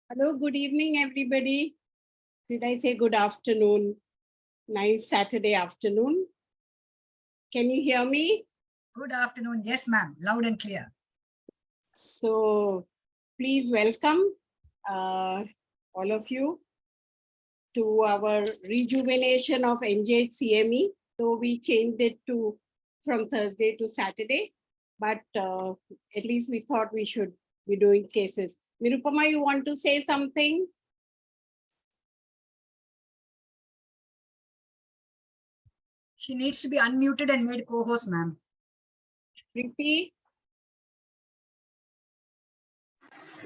Hello, good evening, everybody. Should I say good afternoon? Nice Saturday afternoon. Can you hear me? Good afternoon. Yes, ma'am. Loud and clear. So, please welcome all of you to our rejuvenation of NJ CME. So, we changed it to from Thursday to Saturday, but at least we thought we should be doing cases. Nirupama, you want to say something? She needs to be unmuted and made co-host, ma'am. Preeti?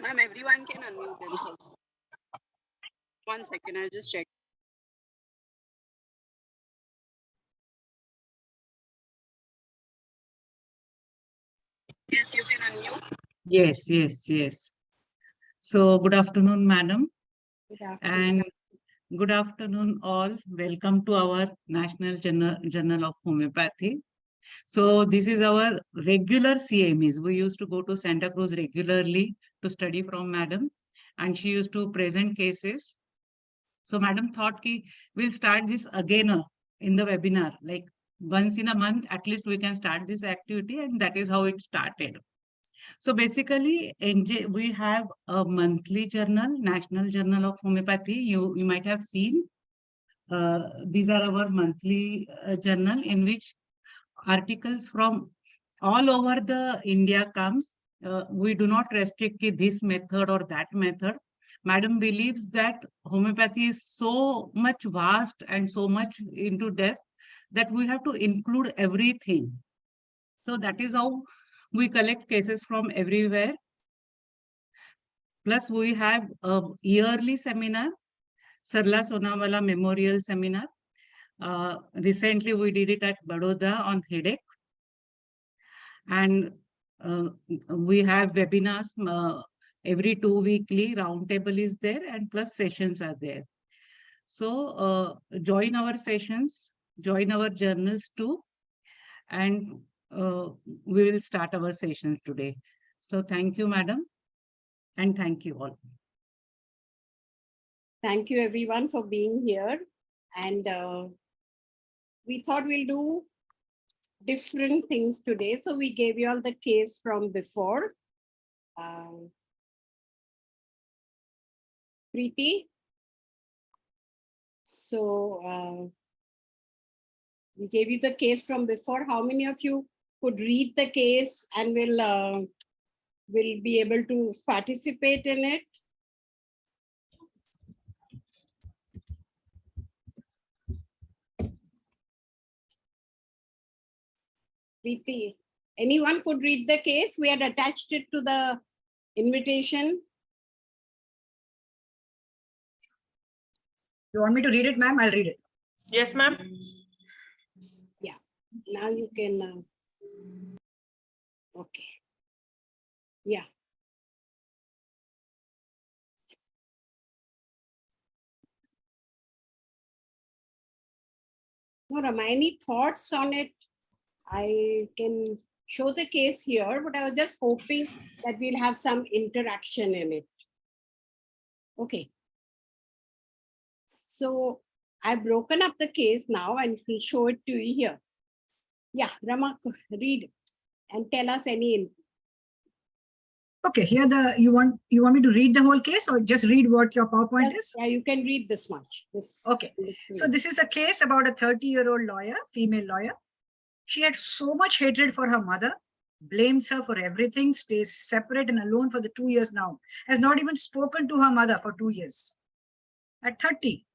Ma'am, everyone can unmute themselves. 1 second, I'll just check. Yes, you can unmute. Yes. So good afternoon, madam. Good afternoon. And good afternoon, all. Welcome to our National Journal of Homeopathy. So this is our regular CMEs. We used to go to Santa Cruz regularly to study from madam, and she used to present cases. So madam thought ki we'll start this again in the webinar, like once in a month, at least we can start this activity, and that is how it started. So basically, we have a monthly journal, National Journal of Homeopathy. You might have seen. These are our monthly journal in which articles from all over the India comes. We do not restrict this method or that method. Madam believes that homeopathy is so much vast and so much into depth that we have to include everything. So that is how we collect cases from everywhere. Plus, we have a yearly seminar, Sarla Sonawala Memorial Seminar. Recently, we did it at Baroda on headache. And we have webinars every 2 weekly, roundtable is there, and plus sessions are there. So join our sessions, join our journals too, and we will start our sessions today. So thank you, madam, and thank you all. Thank you everyone for being here. And we thought we'll do different things today. So we gave you all the case from before. Preeti. So we gave you the case from before. How many of you could read the case and will be able to participate in it? Preeti, anyone could read the case? We had attached it to the invitation. You want me to read it, ma'am? I'll read it. Yes, ma'am. Yeah, now you can. Okay. Yeah. No, Rama, any thoughts on it? I can show the case here, but I was just hoping that we'll have some interaction in it. Okay. So I've broken up the case now and will show it to you here. Yeah, Rama, read it and tell us any input. Okay, here you want me to read the whole case or just read what your PowerPoint is? Yeah, you can read this much. Okay. So this is a case about a 30-year-old lawyer, female lawyer. She had so much hatred for her mother, blames her for everything, stays separate and alone for the 2 years now, has not even spoken to her mother for 2 years. At 30,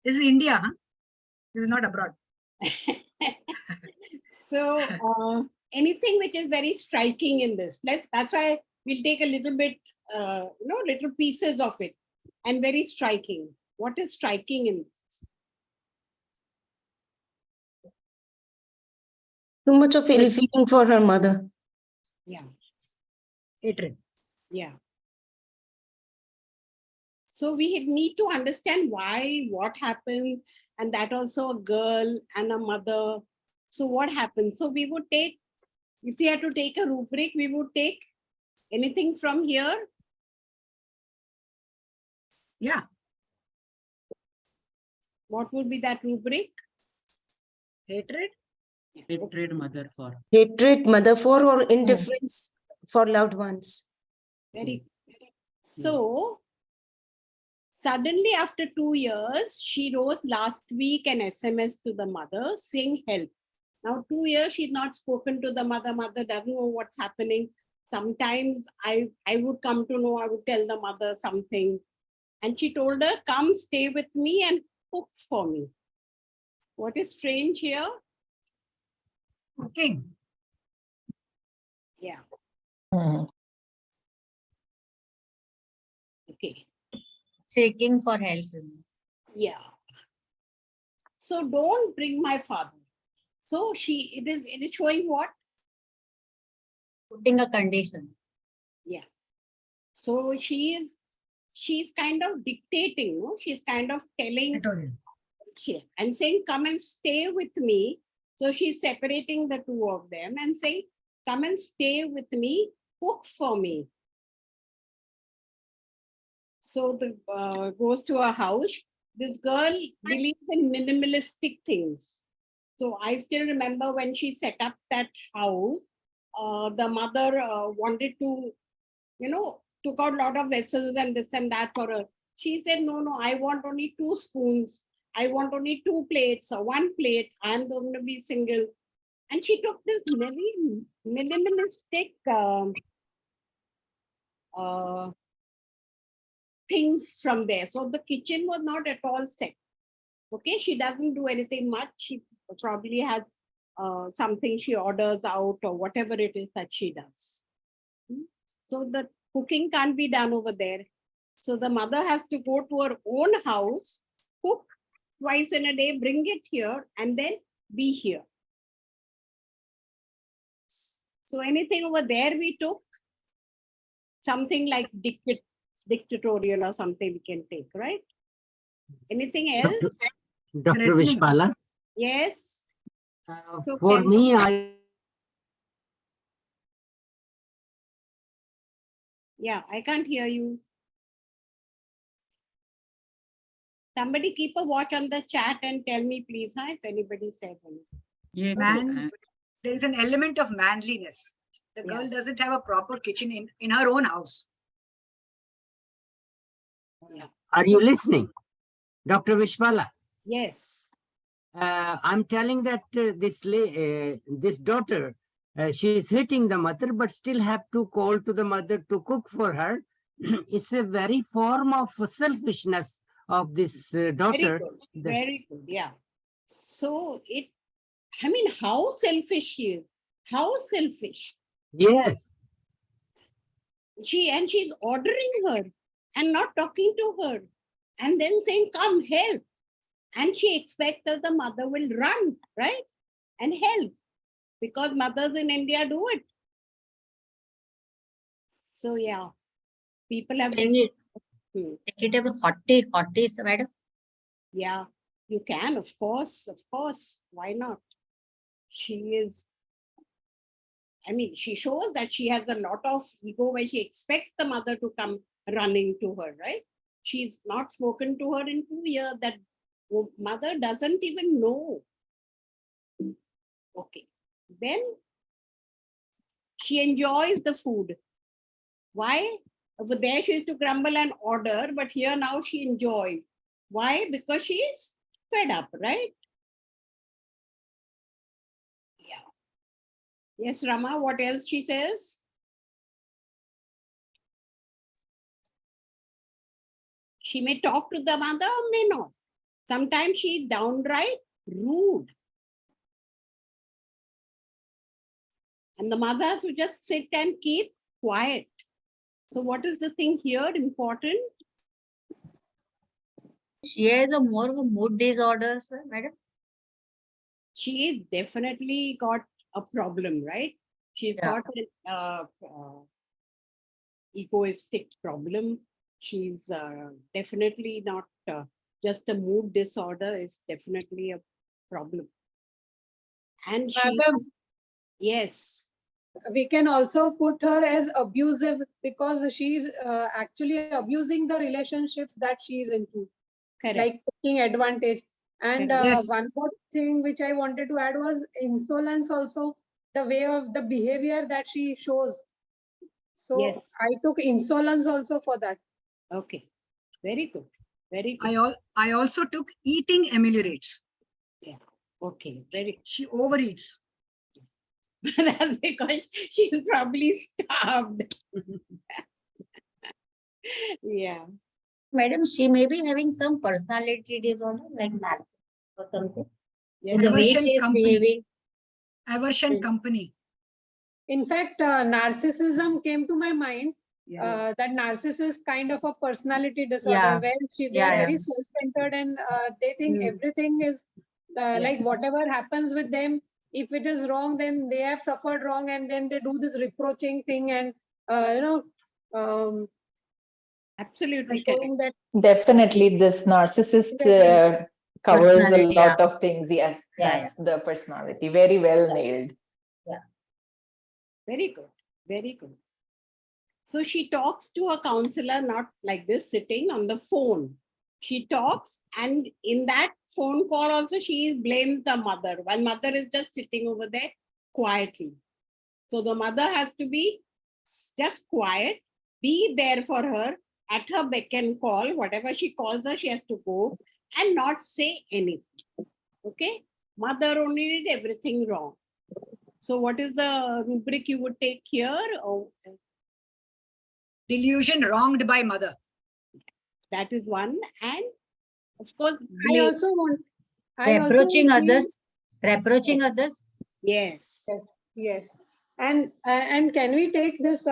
this is India, huh? This is not abroad. So anything which is very striking in this, that's why we'll take a little bit, little pieces of it and very striking. What is striking in this? Too much of ill feeling for her mother. Yeah. Hatred. Yeah. So we need to understand why, what happened, and that also a girl and a mother. So what happened? So we would take, if we had to take a rubric, we would take anything from here. Yeah. What would be that rubric? Hatred. Hatred mother for. Hatred, mother for, or indifference for loved ones. Very Yes. good. So, suddenly after 2 years, she wrote last week an SMS to the mother saying help. Now 2 years she's not spoken to the mother. Mother doesn't know what's happening. Sometimes I would come to know, I would tell the mother something. And she told her, come stay with me and cook for me. What is strange here? Cooking. Yeah. Mhm. Okay. Checking for help. Yeah. So don't bring my father. So it is showing what? Putting a condition. Yeah. So she's kind of dictating, no? She's kind of telling Editorial. and saying, come and stay with me. So she's separating the two of them and saying, come and stay with me, cook for me. So the goes to a house. This girl believes in minimalistic things. So I still remember when she set up that house, the mother wanted to, took out a lot of vessels and this and that for her. She said, no, I want only 2 spoons. I want only 2 plates or 1 plate. I'm going to be single. And she took this very minimalistic things from there. So the kitchen was not at all set. Okay, she doesn't do anything much. She probably has something she orders out or whatever it is that she does. So the cooking can't be done over there. So the mother has to go to her own house, cook twice in a day, bring it here, and then be here. So anything over there we took, something like dictatorial or something we can take, right? Anything else? Dr. Threatening. Vishpala, Yes. So for can- me, I Yeah, I can't hear you. Somebody keep a watch on the chat and tell me, please, if anybody says anything. Yes. Man, there is an element of manliness. The girl Yeah. doesn't have a proper kitchen in her own house. are you listening, Dr. Vishpala? Yes. I'm telling that this daughter, she is hitting the mother, but still have to call to the mother to cook for her. It's a very form of selfishness of this daughter. Very good. Yeah. So how selfish she is. How selfish. Yes. She's ordering her and not talking to her and then saying, come help. And she expects that the mother will run, right? And help, because mothers in India do it. So yeah, people have. Can we take it up hotties, madam? Yeah, you can, of course. Why not? She shows that she has a lot of ego when she expects the mother to come running to her, right? She's not spoken to her in 2 years. That mother doesn't even know. Okay. Then she enjoys the food. Why? Over there she used to grumble and order, but here now she enjoys. Why? Because she's fed up, right? Yeah. Yes, Rama, what else she says? She may talk to the mother or may not. Sometimes she's downright rude. And the mother has to just sit and keep quiet. So what is the thing here important? She has a more of a mood disorder, sir, madam. She definitely got a problem, right? She's got an egoistic problem. She's definitely not just a mood disorder, is definitely a problem. And she, Madam, yes. we can also put her as abusive because she's actually abusing the relationships that she is into, Correct. like taking advantage. And Yes. one more thing which I wanted to add was insolence also, the way of the behavior that she shows. So Yes. I took insolence also for that. Okay. Very good. Very good. I also took eating ameliorates. Okay. Very She overeats. That's because she's probably starved. Yeah. Madam, she may be having some personality disorder like that or something. Yes. The way Aversion she is company. behaving. Aversion company. In fact, narcissism came to my mind. Yeah. That narcissist kind of a personality disorder Yeah. where they Yeah, are very yes. self-centered and they think Mm. everything is like Yes. whatever happens with them, if it is wrong, then they have suffered wrong, and then they do this reproaching thing and Absolutely correct. showing that. Definitely, this narcissist covers a Personality, lot yeah. of things. Yes, Yeah, that's the personality. Very well Yeah. nailed. Very good. Very good. So she talks to her counselor, not like this, sitting on the phone. She talks, and in that phone call also, she blames the mother. While mother is just sitting over there quietly. So the mother has to be just quiet, be there for her, at her beck and call. Whatever she calls her, she has to go and not say anything. Okay? Mother only did everything wrong. So what is the rubric you would take here? Oh, Delusion wronged by mother. that is one. And of course, I also want. Reproaching feel- others. Reproaching others. yes. Yes, and can we take this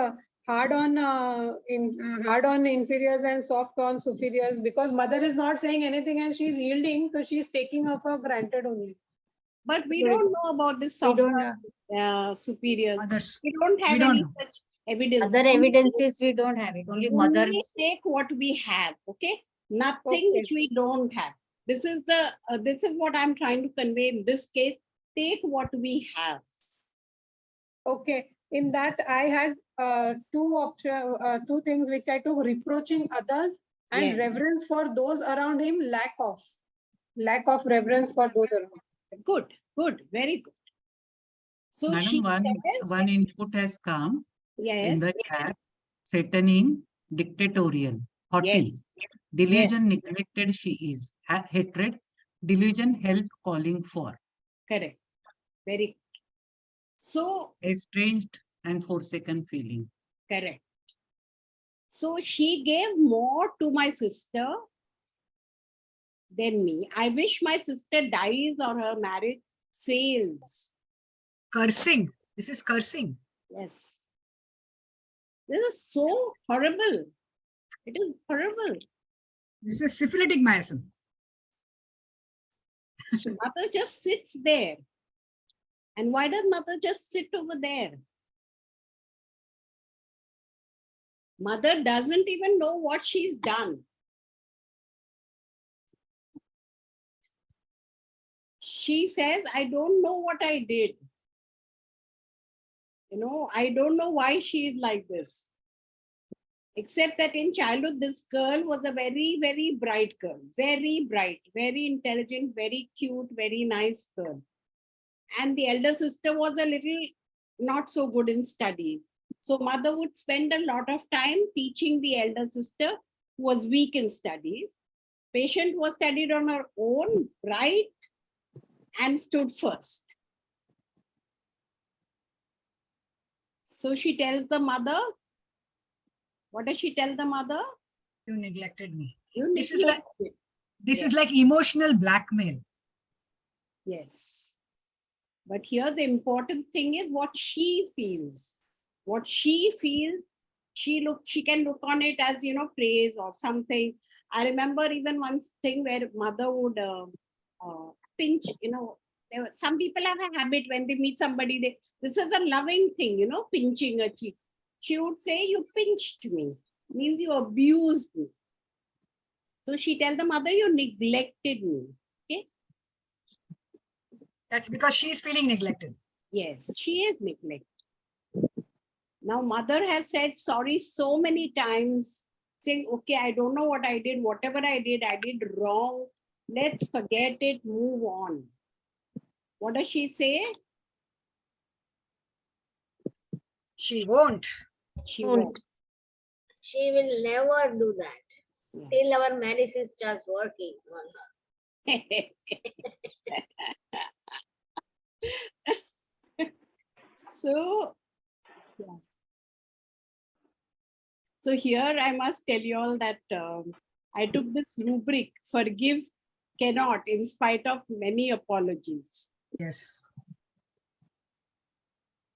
hard on inferiors and soft on superiors, because mother is not saying anything and she's yielding, so she's taking her for granted only. But we don't know about this We soft don't know. superiors. Others. We don't have We don't any know. such evidence. Other evidences we don't have it. Only Only mothers. take what we have. Okay, nothing Okay. which we don't have. This is the this is what I'm trying to convey in this case. Take what we have. Okay, in that I had two things which I took: reproaching others and Yes. reverence for those around him. Lack of reverence for those around. Good, good, very good. So she Madam, says, one input has come in yes, the chat: threatening, dictatorial, haughty, yes, delusion, neglected she is, hatred, delusion, help calling for, correct, very good. So estranged and forsaken feeling. correct. So she gave more to my sister than me. I wish my sister dies or her marriage fails. Cursing. This is cursing. Yes. This is so horrible. It is horrible. This is syphilitic miasm. So mother just sits there. And why does mother just sit over there? Mother doesn't even know what she's done. She says, I don't know what I did. I don't know why she is like this. Except that in childhood, this girl was a very, very bright girl. Very bright, very intelligent, very cute, very nice girl. And the elder sister was a little not so good in studies. So mother would spend a lot of time teaching the elder sister, who was weak in studies. Patient was studied on her own, bright, and stood first. So she tells the mother, what does she tell the mother? You neglected me. You This is like neglected. this Yeah. is like emotional blackmail. Yes. But here the important thing is what she feels. What she feels, she can look on it as, praise or something. I remember even one thing where mother would pinch, some people have a habit when they meet somebody, this is a loving thing, pinching a cheek. She would say, you pinched me, means you abused me. So she tells the mother, you neglected me. Okay. That's because she's feeling neglected. Yes, she is neglected. Now, mother has said sorry so many times, saying, okay, I don't know what I did. Whatever I did wrong. Let's forget it, move on. What does she say? She won't. She won't. She will never do that till our medicine starts working on her. So, yeah. So here I must tell you all that I took this rubric, forgive cannot, in spite of many apologies. Yes.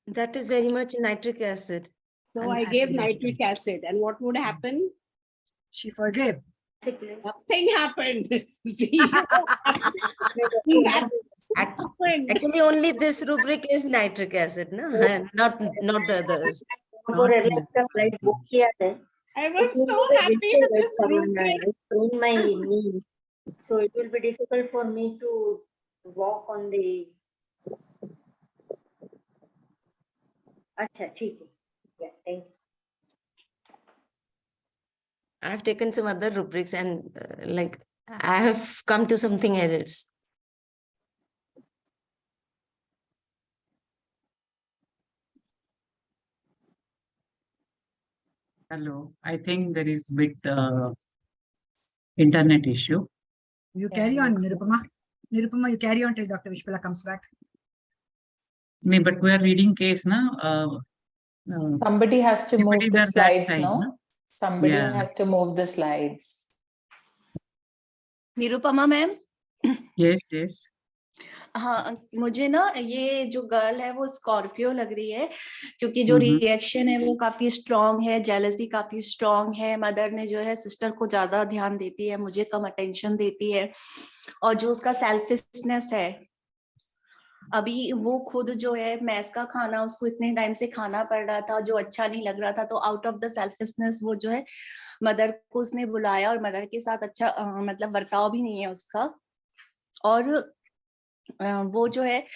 That is very much nitric acid. So And I gave acid. nitric acid, and what would happen? She forgave. Nothing happened. Zero. happened. Actually, only this rubric is nitric acid, no? Not the others. I was so happy with this rubric. I sprained my knee, so it will be difficult for me to walk on the. Acha, theek hai. Yeah, thank you. I have taken some other rubrics and I have come to something else. Hello, I think there is bit internet issue. You carry on, Nirupama. Nirupama, you carry on till Dr. Vishpala comes back. No, but we are reading case now. Somebody has to move is the on that slides, side, no? no? Somebody Yeah. has to move the slides. Nirupama ma'am, Yes, yes. हाँ मुझे ना ये जो girl है वो Scorpio लग रही है, क्योंकि जो रिएक्शन है वो काफी स्ट्रांग है, जेलसी काफी स्ट्रांग है, मदर ने जो है सिस्टर को ज्यादा ध्यान देती है, मुझे कम अटेंशन देती है, और जो उसका सेल्फिशनेस है, अभी वो खुद जो है मैस का खाना उसको इतने टाइम से खाना पड़ रहा था जो अच्छा नहीं लग रहा था, तो आउट ऑफ द सेल्फिशनेस वो जो है मदर को उसने बुलाया और मदर के साथ अच्छा मतलब बर्ताव भी नहीं है उसका, और वो जो है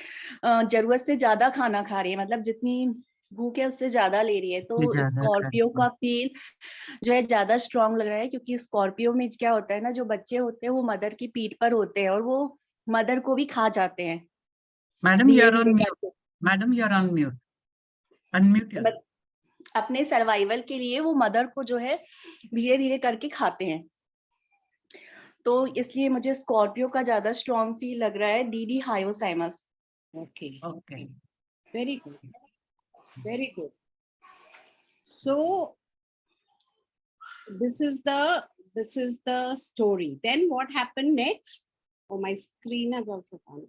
जरूरत से ज्यादा खाना खा रही है, मतलब जितनी भूख है उससे ज्यादा ले रही है, तो स्कॉर्पियो का फील जो है ज्यादा स्ट्रांग लग रहा है, क्योंकि स्कॉर्पियो में क्या होता है ना, जो बच्चे होते हैं वो मदर की पीठ पर होते हैं और वो मदर को भी खा जाते हैं। Madam you are on mute, madam you are on mute, unmute. अपने सर्वाइवल के लिए वो मदर को जो है धीरे धीरे करके खाते हैं, तो इसलिए मुझे स्कॉर्पियो का ज्यादा स्ट्रॉन्ग फील लग रहा है। DD hyoscyamus. Okay okay, very good, very good. So this is the story. Then what happened next? Oh, my screen has also gone.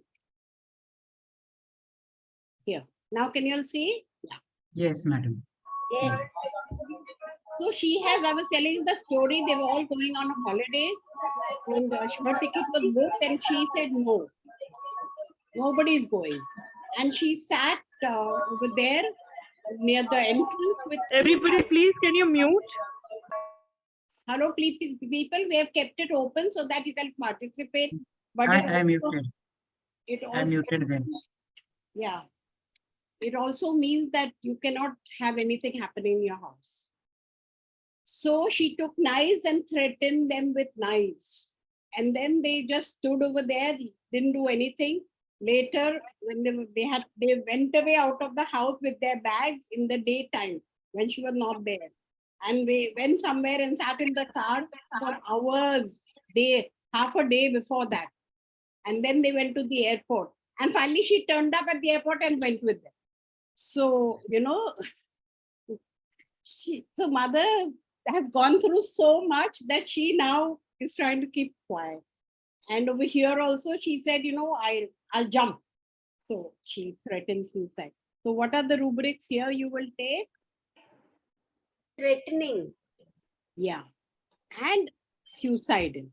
Here. Now can you all see? Yeah. yes madam. Yes. So she has, I was telling you the story, they were all going on a holiday and her ticket was booked and she said no, nobody is going. And she sat over there near the entrance with... Everybody please, can you mute? Hello, please, people, we have kept it open so that you can participate. But I muted. It also, I muted them. Yeah. It also means that you cannot have anything happening in your house. So she took knives and threatened them with knives. And then they just stood over there, didn't do anything. Later, when they went away out of the house with their bags in the daytime when she was not there. And we went somewhere and sat in the car for hours, half a day before that. And then they went to the airport. And finally she turned up at the airport and went with them. So, you know, so mother has gone through so much that she now is trying to keep quiet. And over here also she said, you know, I'll jump. So she threatens suicide. So what are the rubrics here you will take? Threatening. Yeah. And suicidal.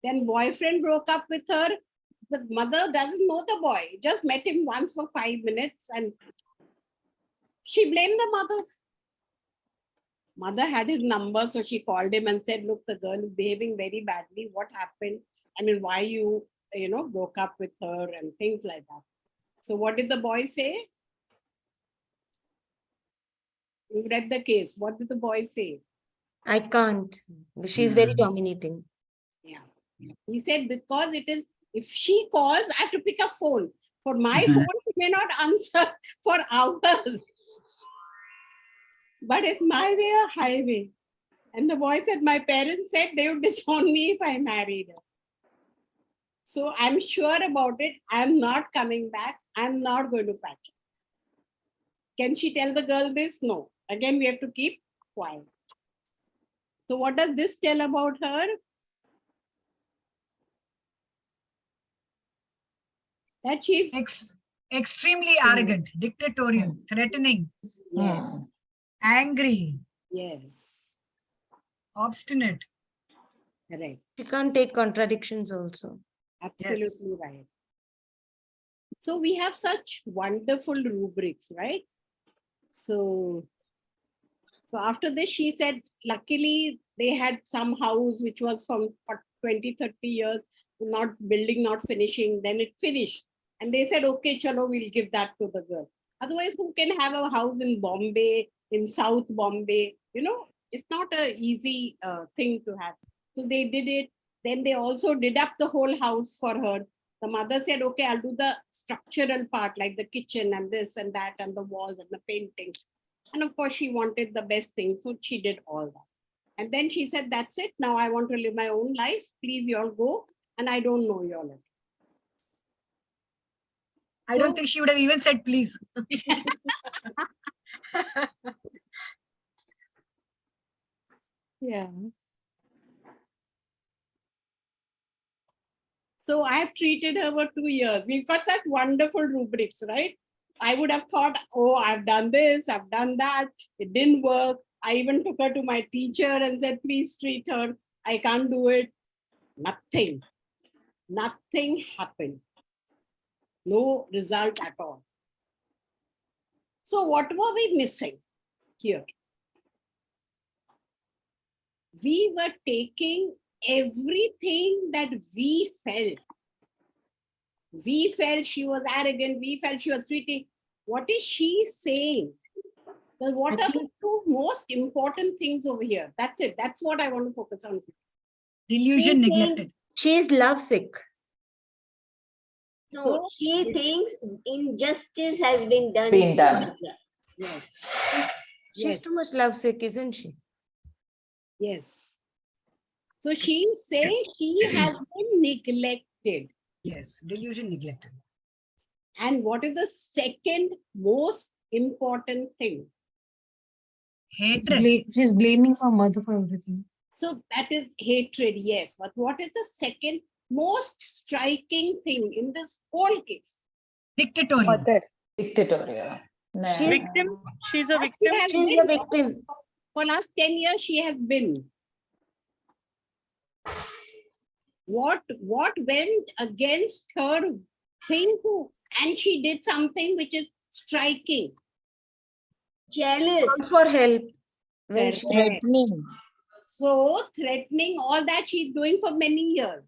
Then boyfriend broke up with her. The mother doesn't know the boy, just met him once for 5 minutes and she blamed the mother. Mother had his number, so she called him and said, look, the girl is behaving very badly. What happened? I mean, why you broke up with her and things like that. So what did the boy say? You read the case. What did the boy say? I can't. She's very dominating. Yeah. He said, because if she calls, I have to pick a phone. For my phone, she may not answer for hours. But it's my way or highway. And the boy said, my parents said they would disown me if I married her. So I'm sure about it. I'm not coming back. I'm not going to patch up. Can she tell the girl this? No. Again, we have to keep quiet. So what does this tell about her? That she's extremely arrogant, dictatorial, threatening, angry. Yes. Obstinate. Correct. She can't take contradictions also. Absolutely right. So we have such wonderful rubrics, right? So after this, she said, luckily they had some house which was from 20, 30 years, not building, not finishing. Then it finished. And they said, okay, chalo, we'll give that to the girl. Otherwise, who can have a house in Bombay, in South Bombay? It's not an easy thing to have. So they did it. Then they also did up the whole house for her. The mother said, okay, I'll do the structural part, like the kitchen and this and that and the walls and the painting. And of course, she wanted the best thing. So she did all that. And then she said, that's it. Now I want to live my own life. Please, you all go. And I don't know you all. I don't think she would have even said, please. Yeah. So I have treated her for 2 years. We've got such wonderful rubrics, right? I would have thought, oh, I've done this, I've done that. It didn't work. I even took her to my teacher and said, please treat her. I can't do it. Nothing. Nothing happened. No result at all. So what were we missing here? We were taking everything that we felt. We felt she was arrogant. We felt she was treating. What is she saying? What are the two most important things over here? That's it. That's what I want to focus on. Delusion, neglected. She is lovesick. No, she thinks injustice has been done. Yes. She's too much lovesick, isn't she? Yes. So she says she has been neglected. Yes, delusion, neglected. And what is the second most important thing? Hatred. She's blaming her mother for everything. So that is hatred, yes. But what is the second most striking thing in this whole case? Dictatorial. Dictatorial. Victim. She's a victim. She's a victim. For last 10 years, she has been. What went against her thing too? And she did something which is striking. Jealous. Call for help. When Correct. Threatening. So threatening, all that she's doing for many years.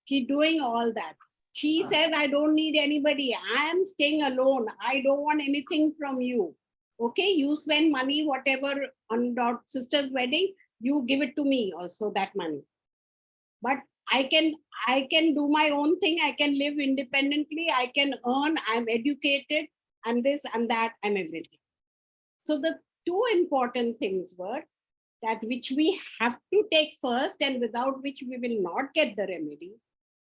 She's doing all that. She says, I don't need anybody. I am staying alone. I don't want anything from you. Okay, you spend money, whatever, on your sister's wedding, you give it to me also, that money. But I can do my own thing. I can live independently. I can earn. I'm educated. I'm this, I'm that, I'm everything. So the two important things were that which we have to take first and without which we will not get the remedy.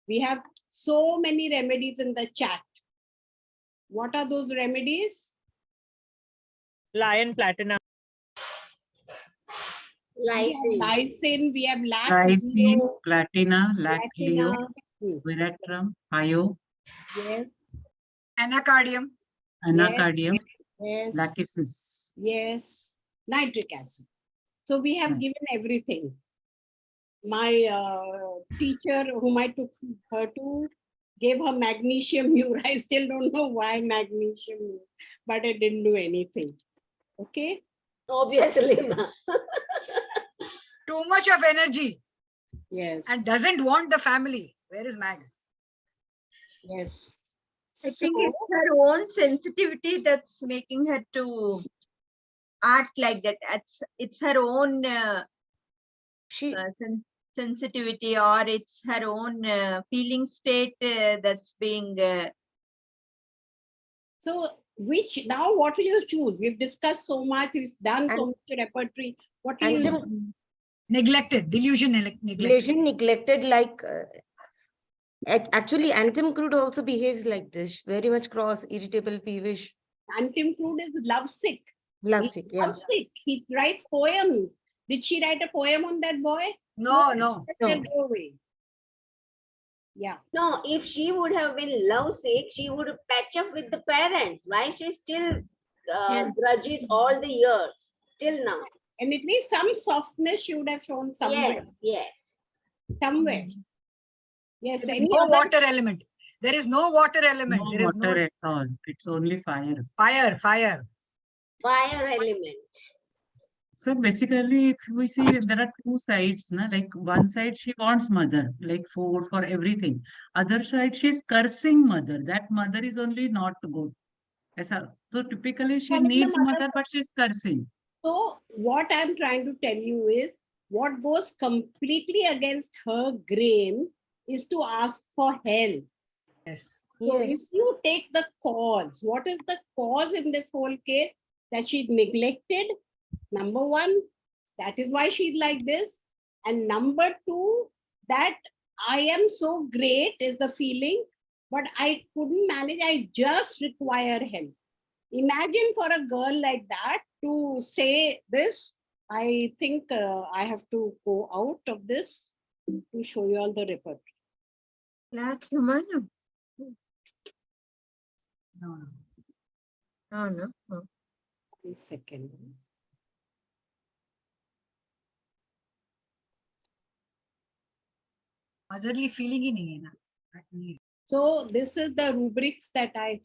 We have so many remedies in the chat. What are those remedies? Lion platinum. Lysine. We have Lysine, platina, lacleo, veratrum, hyo, Yes. Anacardium. anacardium, Yes. lachesis. Yes. Nitric acid. So we have given everything. My teacher, whom I took her to, gave her magnesium mure. I still don't know why magnesium mure, but it didn't do anything. Okay? Obviously. Too much of energy. Yes. And doesn't want the family. Where is Mag? Yes. I think it's her own sensitivity that's making her to act like that. It's her own sensitivity, or it's her own feeling state that's being. So, what will you choose? We've discussed so much, we've done so much repertory. What do you? Neglected, delusion, neglected. Delusion, neglected, like actually, Anthem Crude also behaves like this, very much cross, irritable, peevish. Anthem Crude is lovesick. Lovesick, yeah. Lovesick. He writes poems. Did she write a poem on that boy? No. Let her go away. Yeah. No, if she would have been lovesick, she would patch up with the parents. Why she still grudges all the years, still now? And at least some softness she would have shown somewhere. Yes. Somewhere. Yes. There is no water element. There is no water element. No There is water at all. It's only fire. Fire element. So basically, if we see, there are two sides, na? Like one side she wants mother, like food for everything. Other side she's cursing mother. That mother is only not good. So typically she needs mother, but she's cursing. So what I'm trying to tell you is, what goes completely against her grain is to ask for help. Yes. So if you take the cause, what is the cause in this whole case? That she's neglected. Number one, that is why she's like this. And number two, that I am so great is the feeling, but I couldn't manage. I just require help. Imagine for a girl like that to say this. I think I have to go out of this to show you all the report. Black human? No. No. 1 second. Motherly feeling ही नहीं है ना. So this is the rubrics that I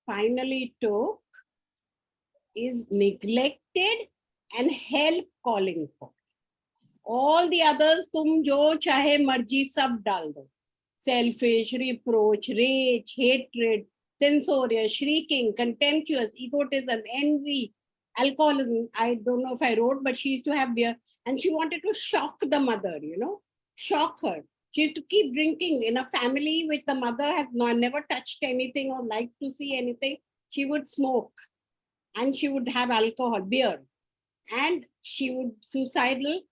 finally took. Is neglected and help calling for. All the others tum jo chahe marji sab dal do. Selfish, reproach, rage, hatred, censorious, shrieking, contemptuous, egotism, envy, alcoholism. I don't know if I wrote, but she used to have beer and she wanted to shock the mother, shock her. She used to keep drinking in a family which the mother has never touched anything or liked to see anything. She would smoke. And she would have alcohol, beer, and she would suicidal.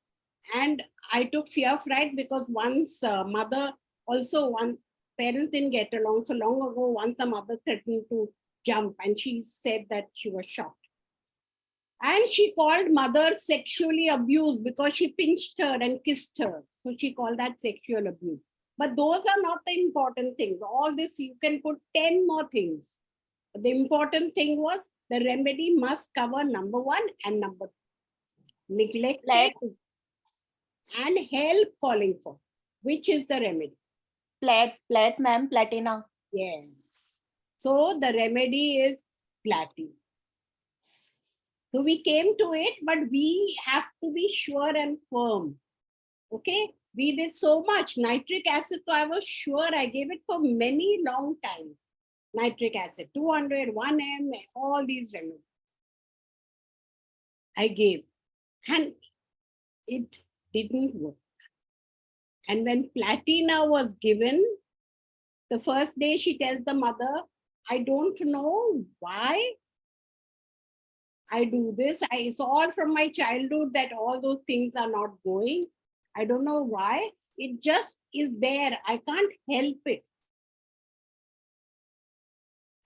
And I took fear fright because once mother, also one parents didn't get along. So long ago, once the mother threatened to jump and she said that she was shocked. And she called mother sexually abused because she pinched her and kissed her. So she called that sexual abuse. But those are not the important things. All this, you can put 10 more things. The important thing was the remedy must cover number one and number two. Neglected and help calling for, which is the remedy. Plat, ma'am, platina. Yes. So the remedy is platinum. So we came to it, but we have to be sure and firm. Okay. We did so much. Nitric acid, so I was sure I gave it for many long time. Nitric acid, 200, 1M, all these remedies I gave. And it didn't work. And when platina was given, the first day she tells the mother, I don't know why I do this. It's all from my childhood that all those things are not going. I don't know why. It just is there. I can't help it.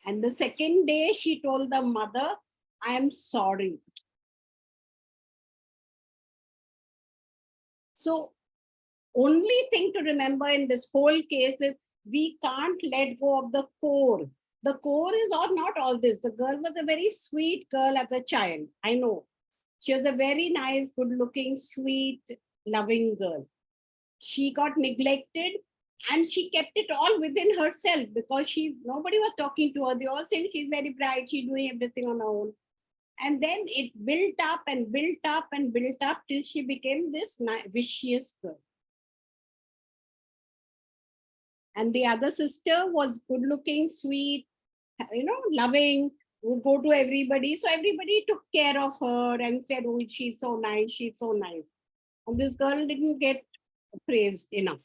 And the second day, she told the mother, I am sorry. So, only thing to remember in this whole case is we can't let go of the core. The core is not all this. The girl was a very sweet girl as a child. I know. She was a very nice, good-looking, sweet, loving girl. She got neglected. And she kept it all within herself because nobody was talking to her. They all saying she's very bright, she's doing everything on her own. And then it built up and built up and built up till she became this vicious girl. And the other sister was good looking, sweet, loving, would go to everybody. So everybody took care of her and said, oh, she's so nice, she's so nice. And this girl didn't get praised enough.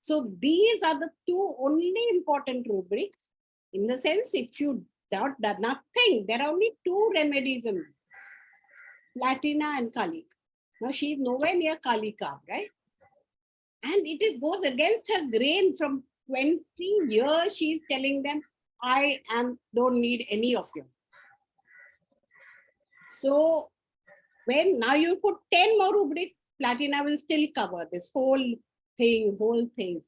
So these are the two only important rubrics. In the sense, if you doubt that nothing, there are only two remedies in Platina and Kalika. Now she's nowhere near Kalika, right? And goes against her grain. From 20 years, she's telling them, don't need any of you. So when now you put 10 more rubrics, Platina will still cover this whole thing.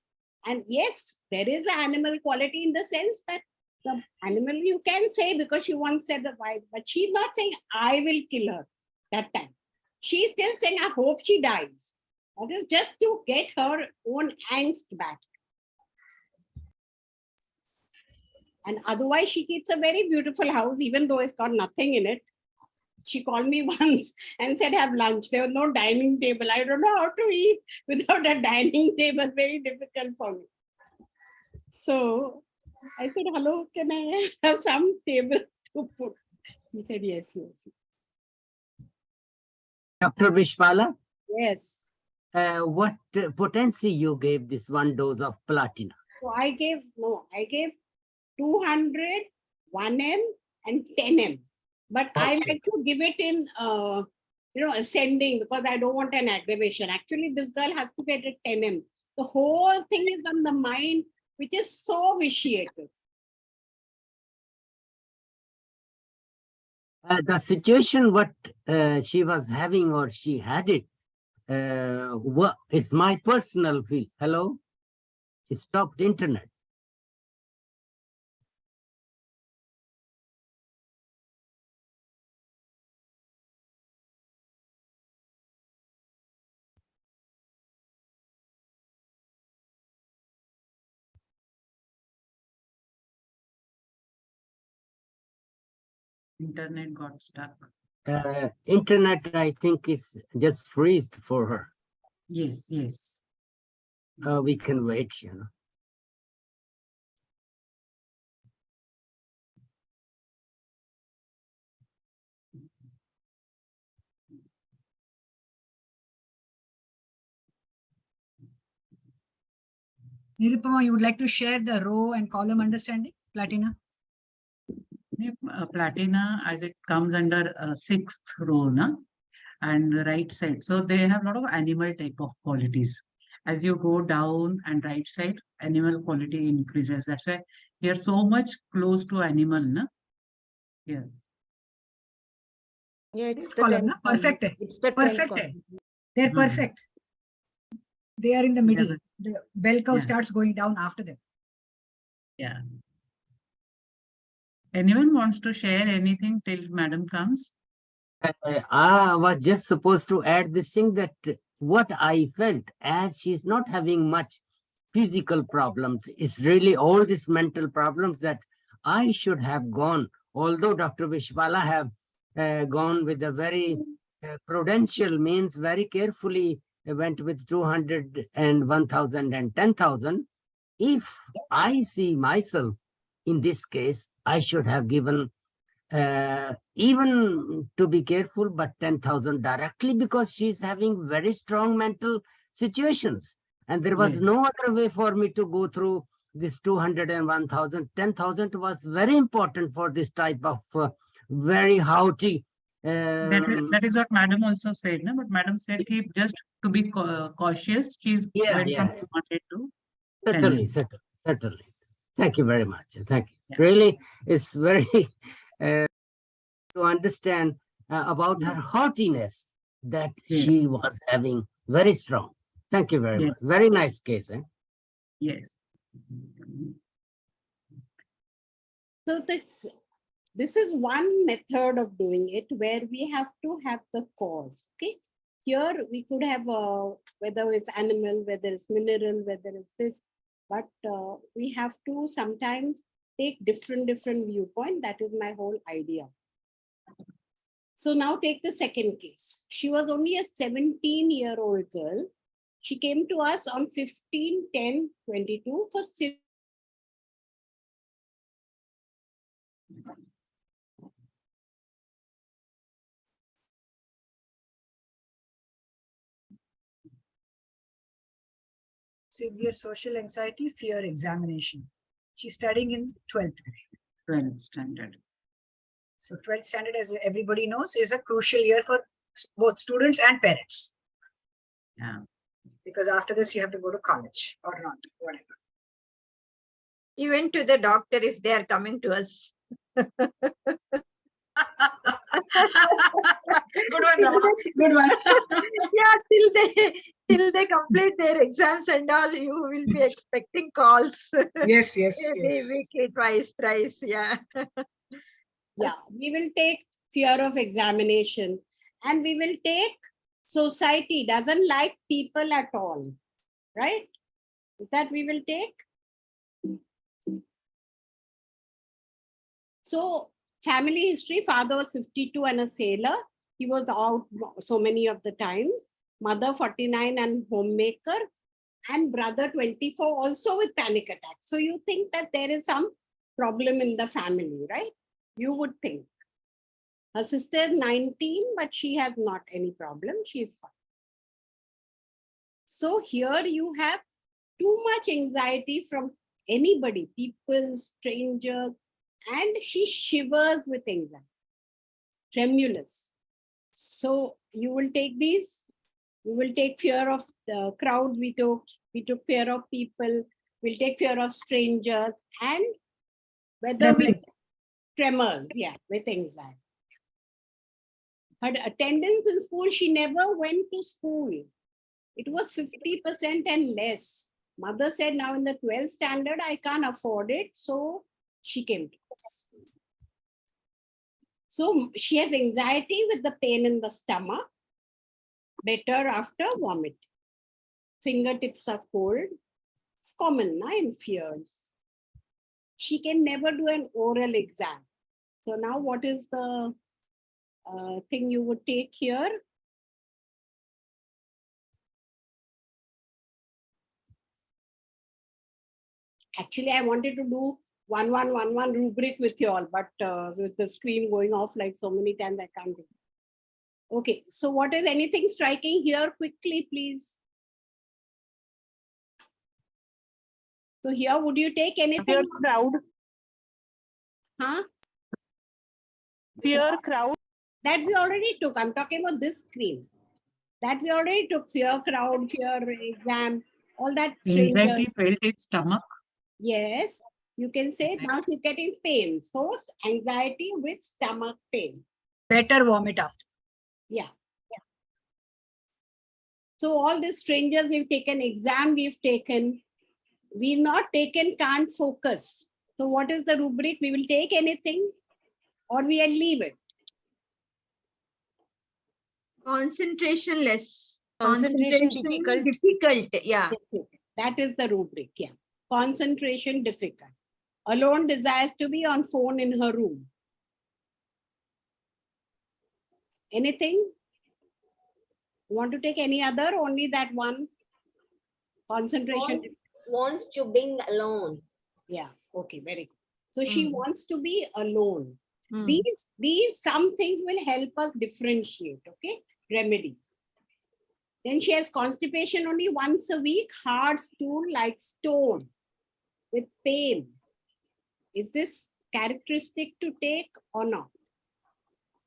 And yes, there is an animal quality in the sense that the animal you can say, because she once said the wife, but she's not saying I will kill her that time. She's still saying I hope she dies. That is just to get her own angst back. And otherwise she keeps a very beautiful house, even though it's got nothing in it. She called me once and said, have lunch. There was no dining table. I don't know how to eat without a dining table. Very difficult for me. So I said, hello, can I have some table to put? He said, yes. Dr. Vishpala? Yes. What potency you gave this one dose of Platina? So I gave 200, 1M and 10M. But okay. I like to give it in, ascending, because I don't want an aggravation. Actually, this girl has to get a 10M. The whole thing is on the mind, which is so vitiated. The situation what she was having, or she had it, what is my personal feel. Hello? It stopped internet. Internet got stuck. Internet, I think, is just freezed for her. Yes. We can wait, Nirupama, you would like to share the row and column understanding, Platina? Platina, as it comes under 6th row, and right side. So they have a lot of animal type of qualities. As you go down and right side, animal quality increases. That's why here so much close to animal, Here. Yeah, it's the column, perfect. It's the perfect. They're perfect. They are in the middle. The bell curve starts going down after them. Yeah. Anyone wants to share anything till Madam comes? I was just supposed to add this thing, that what I felt, as she's not having much physical problems, it's really all these mental problems that I should have gone, although Dr. Vishpala have gone with a very prudential means, very carefully went with 200 and 1,000 and 10,000. If I see myself in this case, I should have given even, to be careful, but 10,000 directly, because she's having very strong mental situations. And there was no other way for me to go through this 200 and 1,000. 10,000 was very important for this type of very haughty. That is what Madam also said, but Madam said just to be cautious. She's went from 200 to 10. Certainly. Thank you very much. Thank you. Yeah. Really, it's very to understand about her haughtiness that she was having very strong. Thank you very much. Very nice case. Yes. So this is one method of doing it, where we have to have the cause. Okay. Here we could have whether it's animal, whether it's mineral, whether it's this, but we have to sometimes take different viewpoint. That is my whole idea. So now take the second case. She was only a 17-year-old girl. She came to us on 15/10/22 for severe social anxiety, fear examination. She's studying in 12th grade. 12th standard. So 12th standard, as everybody knows, is a crucial year for both students and parents. Yeah. Because after this, you have to go to college or not, whatever. Even to the doctor if they are coming to us. Good one, Rama. Good one. Yeah, till they complete their exams and all, you will be expecting calls. Yes, yes, Maybe yes. weekly, twice, thrice. Yeah. Yeah, we will take fear of examination, and we will take society doesn't like people at all, right? That we will take. So family history, father was 52 and a sailor. He was out so many of the times. Mother 49 and homemaker, and brother 24 also with panic attack. So you think that there is some problem in the family, right? You would think. Her sister 19, but she has not any problem. She is fine. So here you have too much anxiety from anybody, people, strangers, and she shivers with anxiety, tremulous. So you will take these. We will take fear of the crowd. We took fear of people. We'll take fear of strangers, and whether we tremors, yeah, with anxiety. Her attendance in school, she never went to school. It was 50% and less. Mother said, now in the 12th standard, I can't afford it. So she came to us. So she has anxiety with the pain in the stomach. Better after vomit. Fingertips are cold. It's common in fears. She can never do an oral exam. So now what is the thing you would take here? Actually, I wanted to do 1-1-1-1 rubric with you all, but with the screen going off like so many times, I can't do it. Okay, so what is anything striking here quickly, please? So here, would you take anything? Fear crowd. Huh? Fear crowd. That we already took. I'm talking about this screen. That we already took. Fear crowd, fear exam, all that. Anxiety felt its stomach. Yes, you can say now she's getting pain. So anxiety with stomach pain. Better vomit after. Yeah. So all these strangers we've taken, exam we've taken, we've not taken can't focus. So what is the rubric? We will take anything or we will leave it. Concentration less. Concentration difficult. Yeah. That is the rubric. Yeah. Concentration difficult. Alone desires to be on phone in her room. Anything? You want to take any other? Only that one? Concentration. Wants to be alone. Yeah. Okay. Very good. So she wants to be alone. These some things will help us differentiate. Okay. Remedies. Then she has constipation only once a week, hard stool like stone with pain. Is this characteristic to take or not?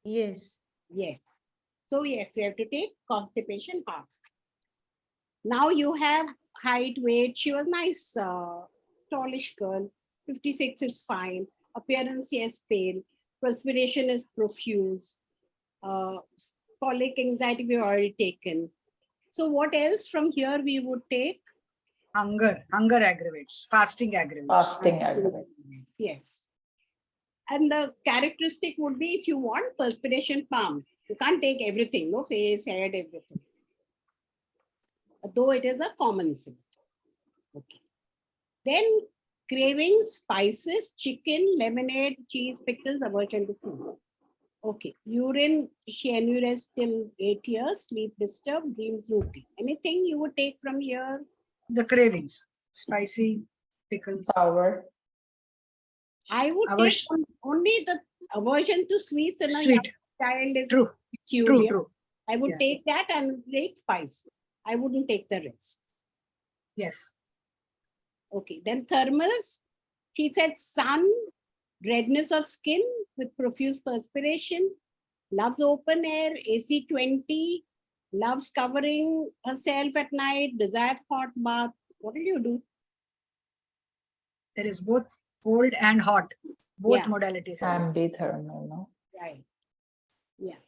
Yes. Yes. So yes, we have to take constipation hard. Now you have height, weight. She was nice, tallish girl. 56 is fine. Appearance, yes, pale. Perspiration is profuse. Colic anxiety we've already taken. So what else from here we would take? Hunger aggravates. Fasting aggravates. Fasting aggravates. Yes. And the characteristic would be if you want perspiration palm. You can't take everything, no face, head, everything. Though it is a common symptom. Okay. Then cravings, spices, chicken, lemonade, cheese, pickles, aversion to food. Okay, urine, she annurized till 8 years, sleep disturbed, dreams routine. Anything you would take from here? The cravings, spicy, pickles. Sour. I would take Aversion. only the aversion to sweets in a Sweet. young child is True. peculiar. True. I would Yeah. take that and take spice. I wouldn't take the rest. Yes. Okay, then thermals. She said sun, redness of skin with profuse perspiration, loves open air, AC 20, loves covering herself at night, desires hot bath. What will you do? There is both cold and hot. Both Yeah. modalities are. Ambithermal, no? Right. Yeah.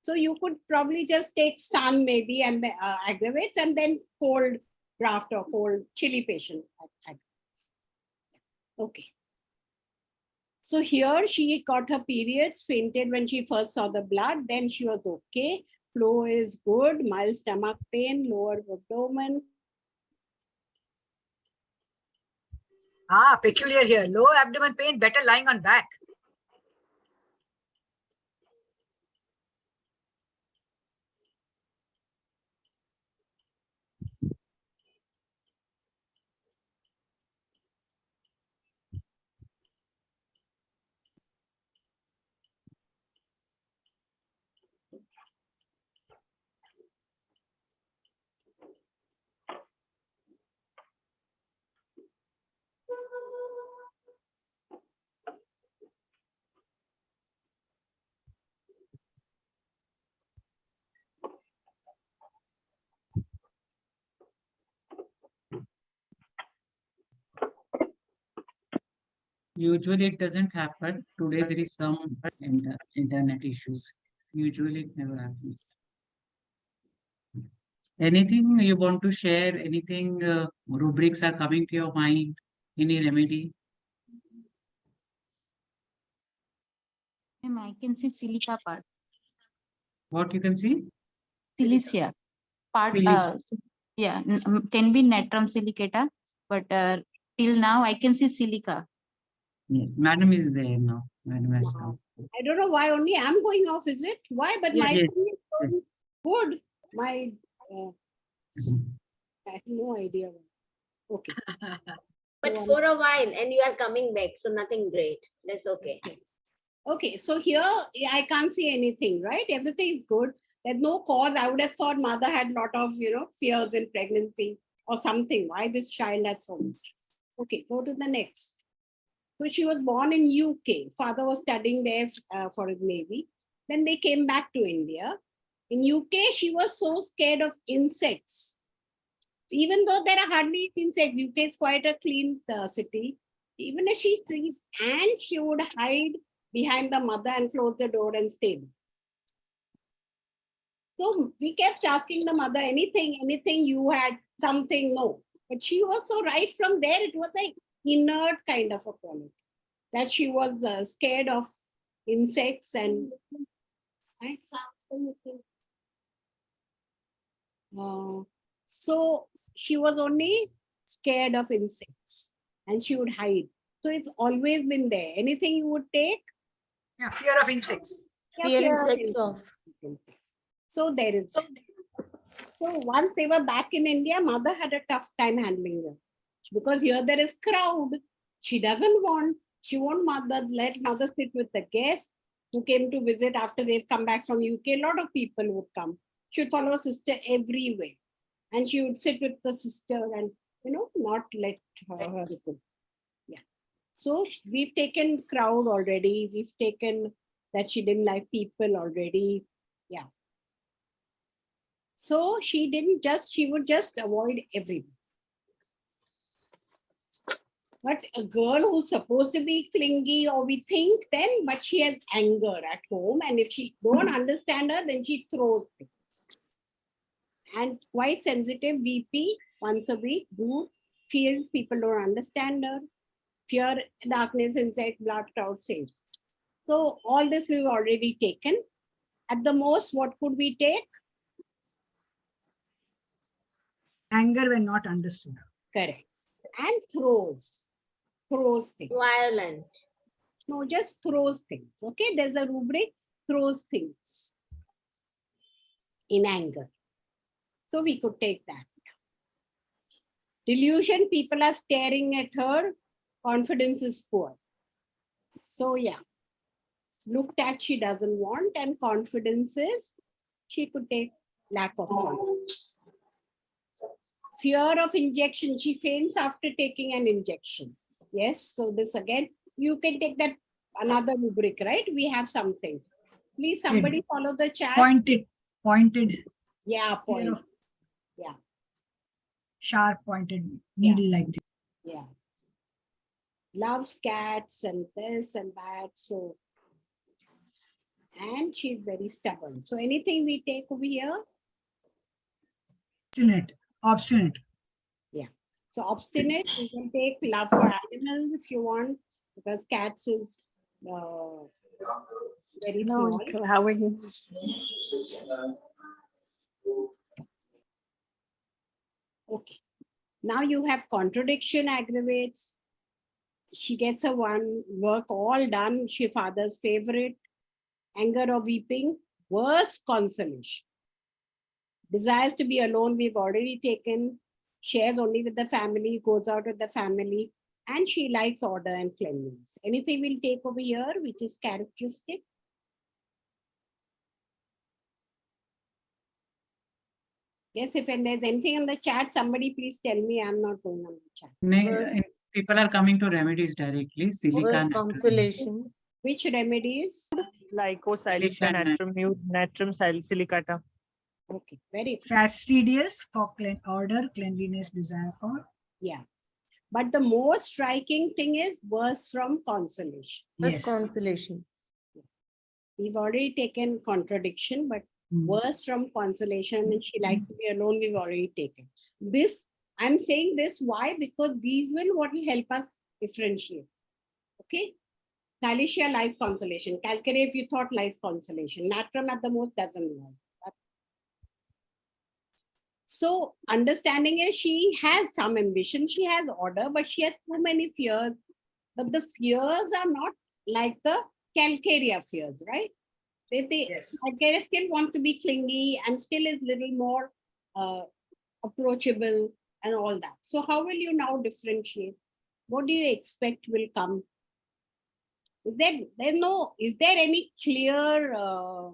So you could probably just take sun maybe and aggravates, and then cold draft or cold chilly patient aggravates. Okay. So here she got her periods, fainted when she first saw the blood, then she was okay. Flow is good, mild stomach pain, lower abdomen. Ah, peculiar here. Low abdomen pain, better lying on back. Usually it doesn't happen. Today there is some internet issues. Usually it never happens. Anything you want to share? Anything rubrics are coming to your mind? Any remedy? I can see silica part. What you can see? Silicia part. Silicia. Yeah, can be natrum silicata, but till now I can see silica. Yes, madam is there now. Madam has come. I don't know why only I'm going off, is it? Why? But my Yes. thing is Yes. so good. My I have no idea. Okay. But for a while, and you are coming back, so nothing great. That's okay. Okay, so here I can't see anything, right? Everything is good. There's no cause. I would have thought mother had a lot of, fears in pregnancy or something. Why this child had so much? Okay, go to the next. So she was born in UK. Father was studying there for his Navy. Then they came back to India. In UK, she was so scared of insects. Even though there are hardly insects, UK is quite a clean city. Even if she sees ants, she would hide behind the mother and close the door and stay. So we kept asking the mother, anything you had, something, no. But she was so right from there, it was like inert kind of a quality. That she was scared of insects and so she was only scared of insects and she would hide. So it's always been there. Anything you would take? Yeah, fear of insects. Yeah, Fear fear insects of insects. So there is. So once they were back in India, mother had a tough time handling them. Because here there is crowd. She doesn't want, she won't let mother sit with the guests who came to visit after they've come back from UK. A lot of people would come. She would follow sister everywhere. And she would sit with the sister and, not let her go. Yeah. So we've taken crowd already. We've taken that she didn't like people already. Yeah. So she would just avoid everyone. But a girl who's supposed to be clingy, or we think then, but she has anger at home. And if she don't understand her, then she throws things. And quite sensitive, VP, once a week, good, feels people don't understand her. Fear, darkness, insect, blood, crowd, same. So all this we've already taken. At the most, what could we take? Anger when not understood. Correct. And throws things. Violent. No, just throws things. Okay, there's a rubric. throws things in anger. So we could take that. Delusion, people are staring at her, confidence is poor. So yeah, looked at she doesn't want, and confidence is she could take lack of confidence. Fear of injection, she faints after taking an injection. Yes, so this again, you can take that another rubric, right? We have something. Please, somebody follow the chat. Pointed. Yeah, point. Of, yeah. Sharp pointed needle like this. Yeah. Loves cats and this and that. So, and she's very stubborn. So anything we take over here? Obstinate. Yeah. So obstinate, you can take love for animals if you want, because cats is very small. How are you? Okay. Now you have contradiction aggravates. She gets her work all done. She father's favorite. Anger or weeping. Worst consolation. Desires to be alone, we've already taken. Shares only with the family, goes out with the family. And she likes order and cleanliness. Anything we'll take over here, which is characteristic? Yes, if there's anything in the chat, somebody please tell me. I'm not going on the chat. People are coming to remedies directly. Silica. Consolation. Which remedies? Lycosilicia, natrum silicata. Okay, very fastidious for order, cleanliness, desire for. Yeah. But the most striking thing is worse from consolation. Yes. Consolation. We've already taken contradiction, but worse from consolation, and she likes to be alone, we've already taken. This, I'm saying this, why? Because these what will help us differentiate. Okay? Silicea, life consolation. Calcare, if you thought life consolation. Natrum at the most doesn't work. So understanding is she has some ambition, she has order, but she has too many fears. But the fears are not like the calcarea fears, right? Calcarea still wants to be clingy and still is little more approachable and all that. So how will you now differentiate? What do you expect will come? Is there any clear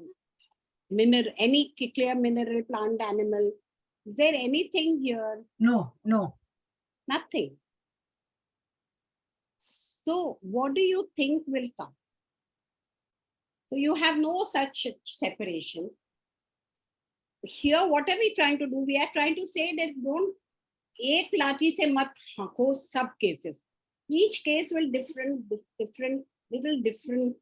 mineral, plant, animal? Is there anything here? No. Nothing. So what do you think will come? So you have no such separation. Here, what are we trying to do? We are trying to say that don't ek lati se mat hako sub cases. Each case will different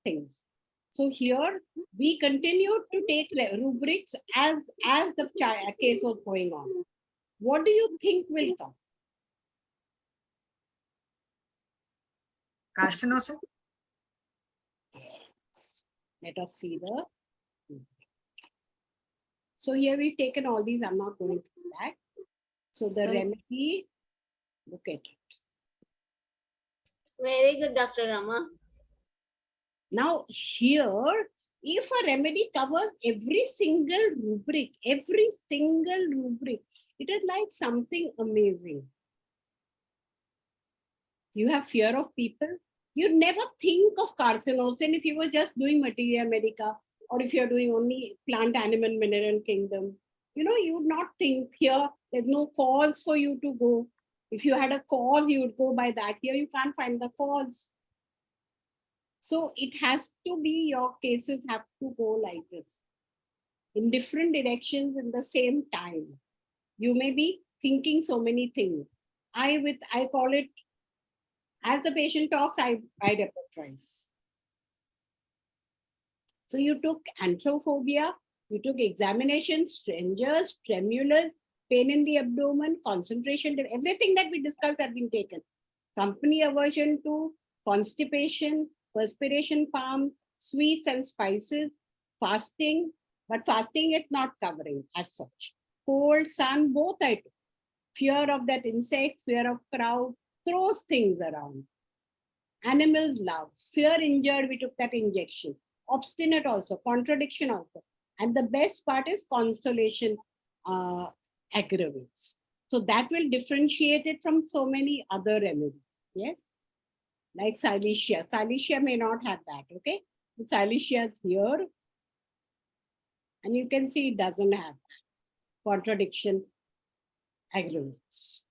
things. So here we continue to take rubrics as the case was going on. What do you think will come? Carcinosis? Yes. Let us see the. So here we've taken all these. I'm not going through that. So the remedy, look at it. Very good, Dr. Rama. Now here, if a remedy covers every single rubric, it is like something amazing. You have fear of people. You'd never think of carcinosin if you were just doing materia medica, or if you're doing only plant, animal, mineral kingdom. You would not think here, there's no cause for you to go. If you had a cause, you would go by that. Here you can't find the cause. So it has to be, your cases have to go like this, in different directions in the same time. You may be thinking so many things. I call it, as the patient talks, I repertorize. So you took anthrophobia, you took examination, strangers, tremulous, pain in the abdomen, concentration, everything that we discussed has been taken. Company aversion to constipation, perspiration palm, sweets and spices, fasting, but fasting is not covering as such. Cold, sun, both I took. Fear of that insect, fear of crowd, throws things around. Animals love. Fear injured, we took that injection. obstinate also, contradiction also. And the best part is consolation aggravates. So that will differentiate it from so many other remedies. Yes. Like Silesia. Silesia may not have that. Okay. Silesia is here. And you can see it doesn't have that. Contradiction aggravates.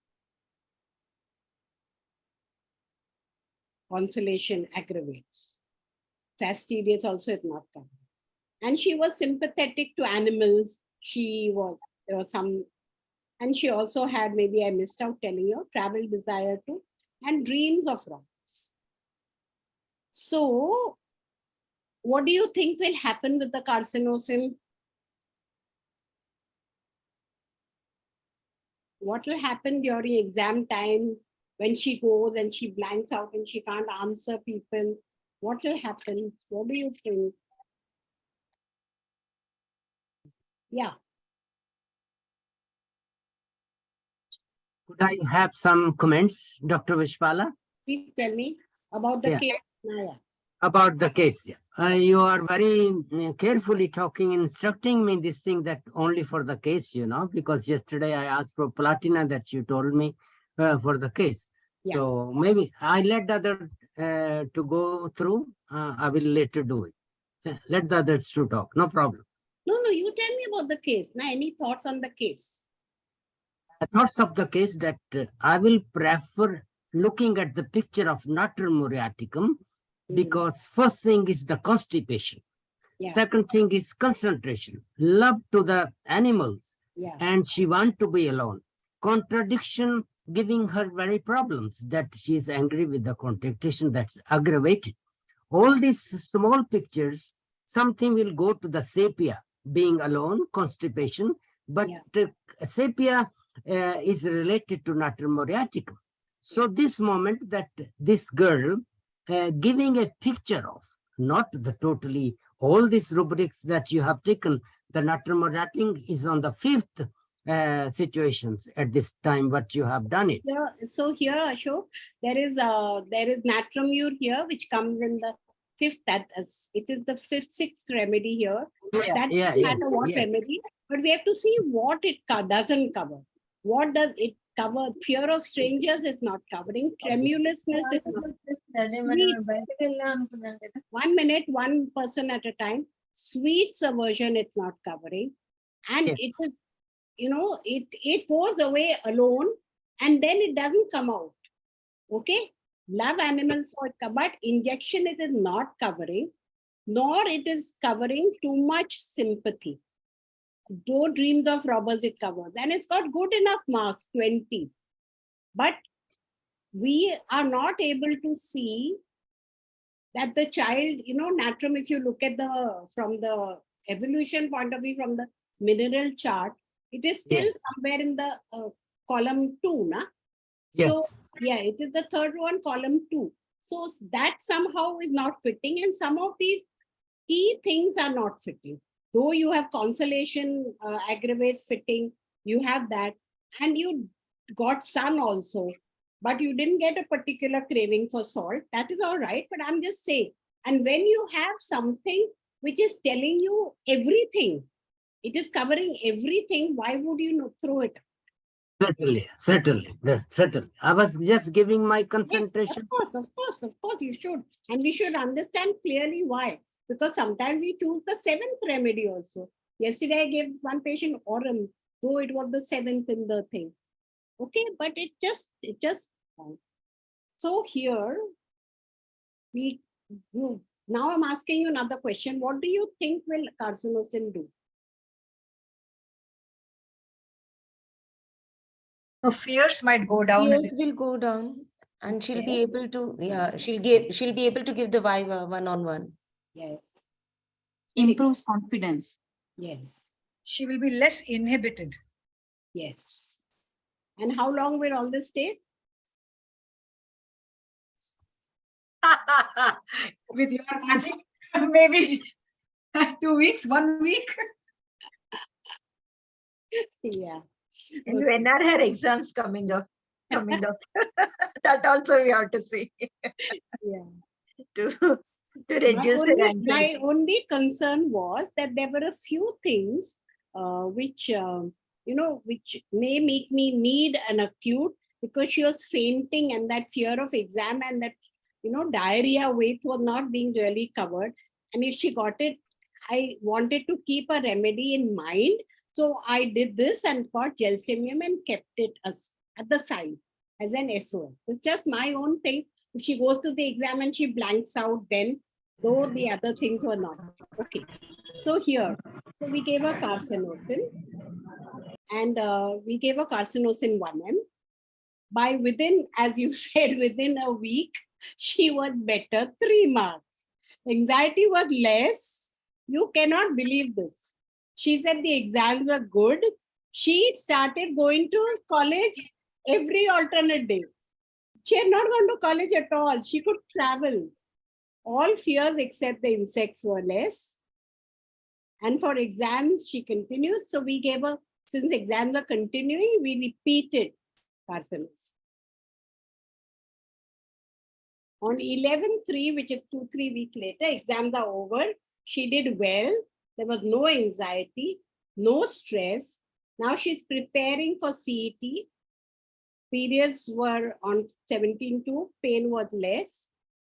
Consolation aggravates. Fastidious also is not covered. And she was sympathetic to animals. She was, there was some, and she also had, maybe I missed out telling you, travel desire too, and dreams of robbers. So, what do you think will happen with the carcinosin? What will happen during exam time when she goes and she blanks out and she can't answer people? What will happen? What do you think? Yeah. Could I have some comments, Dr. Vishpala? Please tell me about the case. Naya. About the case. You are very carefully talking, instructing me this thing that only for the case, because yesterday I asked for platina that you told me for the case. Yeah. So maybe I let the other to go through. I will later do it. Let the others to talk. No problem. No, you tell me about the case. Now, any thoughts on the case? Thoughts of the case that I will prefer looking at the picture of Natrum muriaticum, because first thing is the constipation. Yeah. Second thing is concentration, love to the animals, and she want to be alone. Contradiction giving her very problems, that she is angry with the contradiction, that's aggravated. All these small pictures, something will go to the sepia, being alone, constipation, but sepia is related to Natrum muriaticum. So this moment that this girl giving a picture of, not the totally, all these rubrics that you have taken, the Natrum muriaticum is on the 5th situations at this time, what you have done it. Yeah, so here, Ashok, there is Natrum mur here, which comes in the 5th, that is, it is the 5th, 6th remedy here. That doesn't matter what remedy, but we have to see what it doesn't cover. What does it cover? Fear of strangers is not covering. Tremulousness is not. Sweets. 1 minute, one person at a time. Sweets aversion it's not covering. And it is, it goes away alone and then it doesn't come out. Okay? Love animals for it, but injection it is not covering, nor it is covering too much sympathy. Though dreams of robbers it covers, and it's got good enough marks, 20. But we are not able to see that the child, Natrum, if you look at from the evolution point of view, from the mineral chart, it is still somewhere in the column 2, na? So, it is the third one, column 2. So that somehow is not fitting, and some of these key things are not fitting. Though you have consolation, aggravate fitting, you have that, and you got sun also, but you didn't get a particular craving for salt. That is all right, but I'm just saying. And when you have something which is telling you everything, it is covering everything, why would you not throw it? Certainly. I was just giving my concentration. Yes, of course, you should. And we should understand clearly why. Because sometimes we choose the 7th remedy also. Yesterday I gave one patient Aurum, though it was the 7th in the thing. Okay, but it just. So here, now I'm asking you another question. What do you think will carcinosin do? So fears might go down. Fears will go down, and she'll be able to, she'll be able to give the Viva one-on-one. Yes. Improves confidence. Yes. She will be less inhibited. Yes. And how long will all this take? With your magic, maybe 2 weeks, 1 week. Yeah. And when are her exams coming up? That also we have to see. Yeah. To To reduce the My anxiety. only concern was that there were a few things which, which may make me need an acute, because she was fainting and that fear of exam and that, diarrhea weight was not being really covered. And if she got it, I wanted to keep a remedy in mind. So I did this and got gelsemium and kept it at the side as an SOS. It's just my own thing. If she goes to the exam and she blanks out, then though the other things were not. Okay. So here, so we gave her carcinosin, and we gave her carcinosin 1M. By within, as you said, within a week, she was better, 3 marks. Anxiety was less. You cannot believe this. She said the exams were good. She started going to college every alternate day. She had not gone to college at all. She could travel. All fears except the insects were less. And for exams, she continued. So we gave her, since exams were continuing, we repeated carcinosin. On 11/3, which is 2-3 weeks later, exams are over. She did well. There was no anxiety, no stress. Now she's preparing for CET. Periods were on 17/2, pain was less.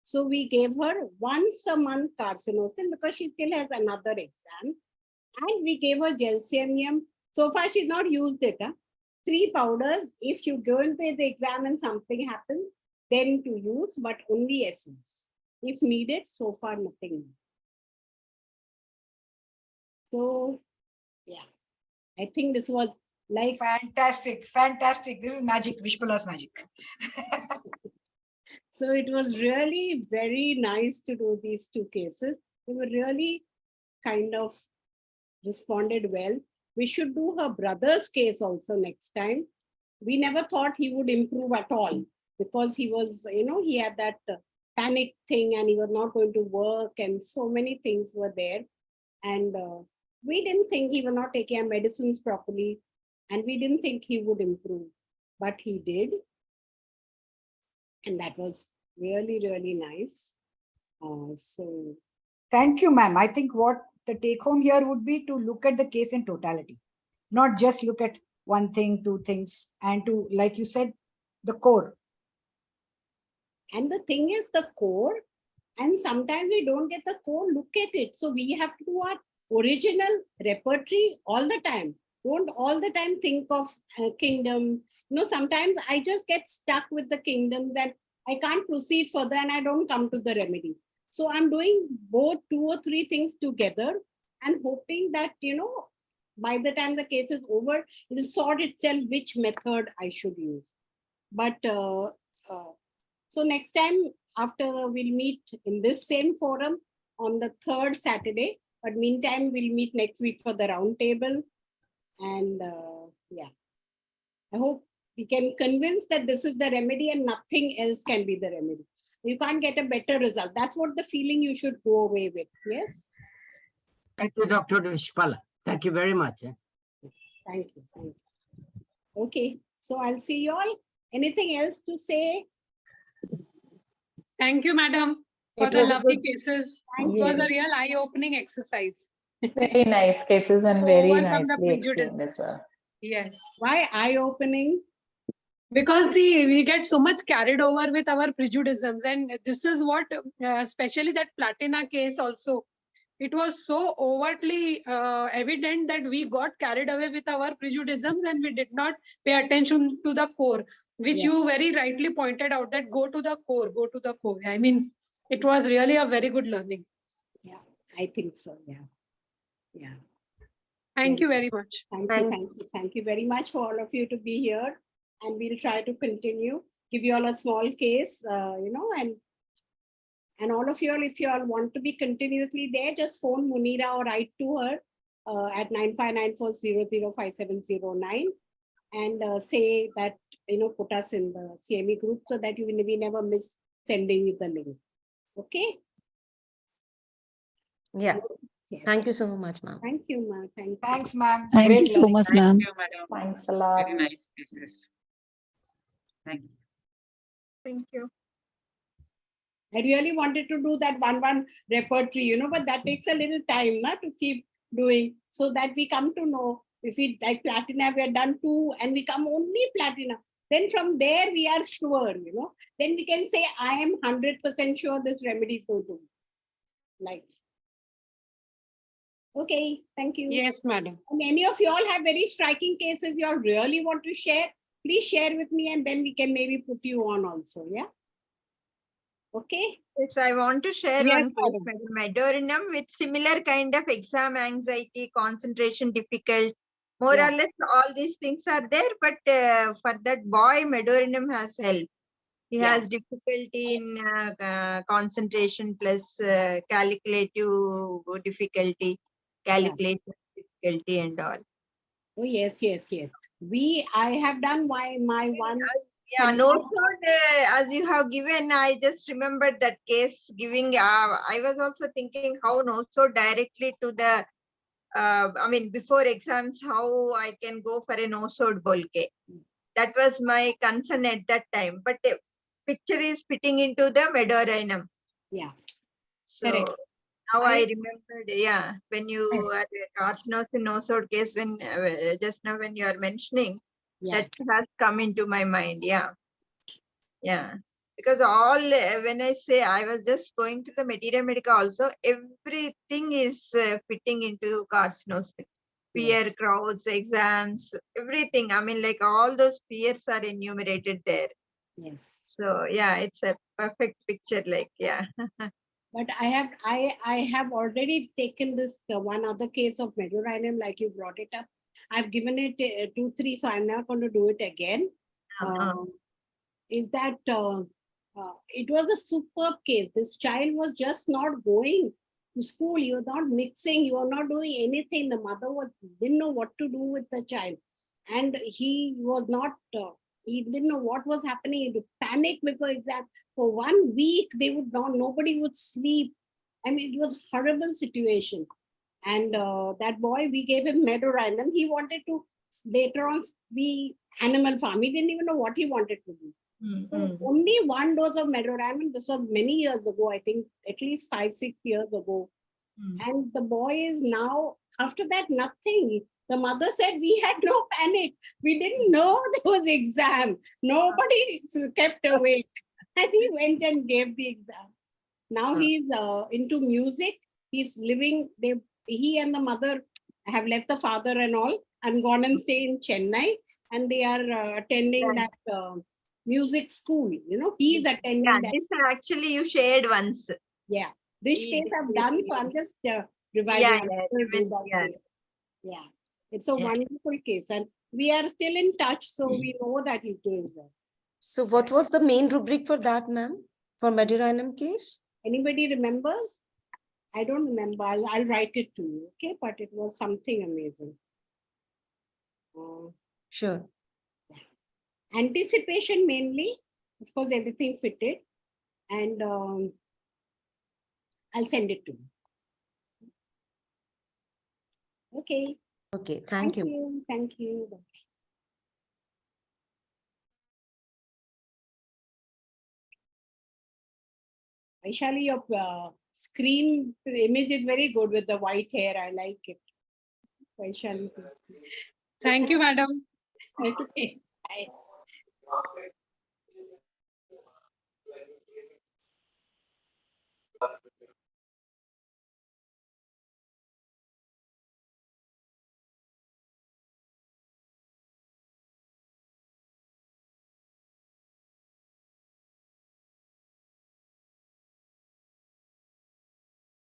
So we gave her once a month carcinosin because she still has another exam. And we gave her gelsemium. So far she's not used it. 3 powders. If you go into the exam and something happens, then to use, but only essence. If needed, so far nothing. So yeah, I think this was like fantastic. This is magic, Vishpala's magic. So it was really very nice to do these 2 cases. They were really kind of responded well. We should do her brother's case also next time. We never thought he would improve at all because he was, he had that panic thing and he was not going to work and so many things were there. And we didn't think he was not taking our medicines properly and we didn't think he would improve, but he did. And that was really, really nice. So thank you, ma'am. I think what the take home here would be to look at the case in totality, not just look at one thing, 2 things, and to, like you said, the core. And the thing is the core, and sometimes we don't get the core, look at it. So we have to do our original repertory all the time. Don't all the time think of kingdom. Sometimes I just get stuck with the kingdom that I can't proceed further and I don't come to the remedy. So I'm doing both 2 or 3 things together and hoping that, by the time the case is over, it will sort itself which method I should use. But so next time after we'll meet in this same forum on the 3rd Saturday, but meantime we'll meet next week for the round table. And yeah, I hope we can convince that this is the remedy and nothing else can be the remedy. You can't get a better result. That's what the feeling you should go away with. Yes. Thank you, Dr. Vishpala. Thank you very much. Thank you. Thank you. Okay. So I'll see you all. Anything else to say? Thank you, madam, for the lovely cases. It was a real eye-opening exercise. Very nice cases and very nicely explained as well. Yes. Why eye-opening? Because see, we get so much carried over with our prejudices, and this is what, especially that Platina case also, it was so overtly evident that we got carried away with our prejudices and we did not pay attention to the core, which you very rightly pointed out, that go to the core. I mean, it was really a very good learning. Yeah, I think so. Yeah. Thank you very much. Thank you very much for all of you to be here. And we'll try to continue, give you all a small case, and all of you all, if you all want to be continuously there, just phone Munira or write to her at 9594005709 and say that, put us in the CME group so that we never miss sending you the link. Okay? Yeah. Yes. Thank you so much, ma'am. Thank you, ma'am. Thanks, ma'am. Thank you so much, ma'am. Thank you, madam. Thanks a lot. Very nice cases. Thank you. Thank you. I really wanted to do that one repertory, but that takes a little time to keep doing, so that we come to know. If we like platina, we are done 2 and we come only platina. Then from there we are sure, then we can say, I am 100% sure this remedy is going to be like. Okay, thank you. Yes, madam. And any of you all have very striking cases you all really want to share, please share with me, and then we can maybe put you on also. Yeah. Okay. Yes, I want to share Yes, one case, Medorinum, with similar kind of exam anxiety, concentration difficult. More or less, all these things are there, but for that boy, Medorinum has helped. He has difficulty in concentration plus calculative difficulty, calculation difficulty and all. Oh, yes. I have done my one. Yeah, no, as you have given, I just remembered that case giving. I was also thinking how no so directly to the. I mean, before exams, how I can go for a no-sod bolke. That was my concern at that time. But picture is fitting into the Medorinum. Yeah. So correct. now I remembered, when you are carcinosis no-sod case, when just now when you are mentioning, that has come into my mind. Yeah. Because all, when I say I was just going to the Materia Medica also, everything is fitting into carcinosis. Fear, crowds, exams, everything. I mean, like all those fears are enumerated there. Yes. So yeah, it's a perfect picture, like, yeah. But I have already taken this one other case of Medorinum, like you brought it up. I've given it 2, 3, so I'm not going to do it again. Is that it was a superb case. This child was just not going to school. He was not mixing. He was not doing anything. The mother didn't know what to do with the child, and he was not. He didn't know what was happening. He would panic before exam. For 1 week, they would not. Nobody would sleep. I mean, it was a horrible situation. And that boy, we gave him Medorinum. He wanted to later on be animal farm. He didn't even know what he wanted to do. So only 1 dose of Medorinum. This was many years ago, I think at least 5, 6 years ago. And the boy is now, after that, nothing. The mother said, we had no panic. We didn't know there was exam. Nobody kept awake. And he went and gave the exam. Now he's into music. He's living, he and the mother have left the father and all and gone and stay in Chennai. And they are attending that music school. He's attending that. This actually you shared once. Yeah. This case I've done, so I'm just reviving. Yeah. It's a wonderful case. And we are still in touch, so we know that he's doing well. So what was the main rubric for that, ma'am? For Medorinum case? Anybody remembers? I don't remember. I'll write it to you, okay? But it was something amazing. Sure. Anticipation mainly. Of course, everything fitted. And I'll send it to you. Okay. Okay, thank you. Thank you. Vaishali, your screen image is very good with the white hair. I like it. Vaishali. Thank you, madam. Okay. Bye.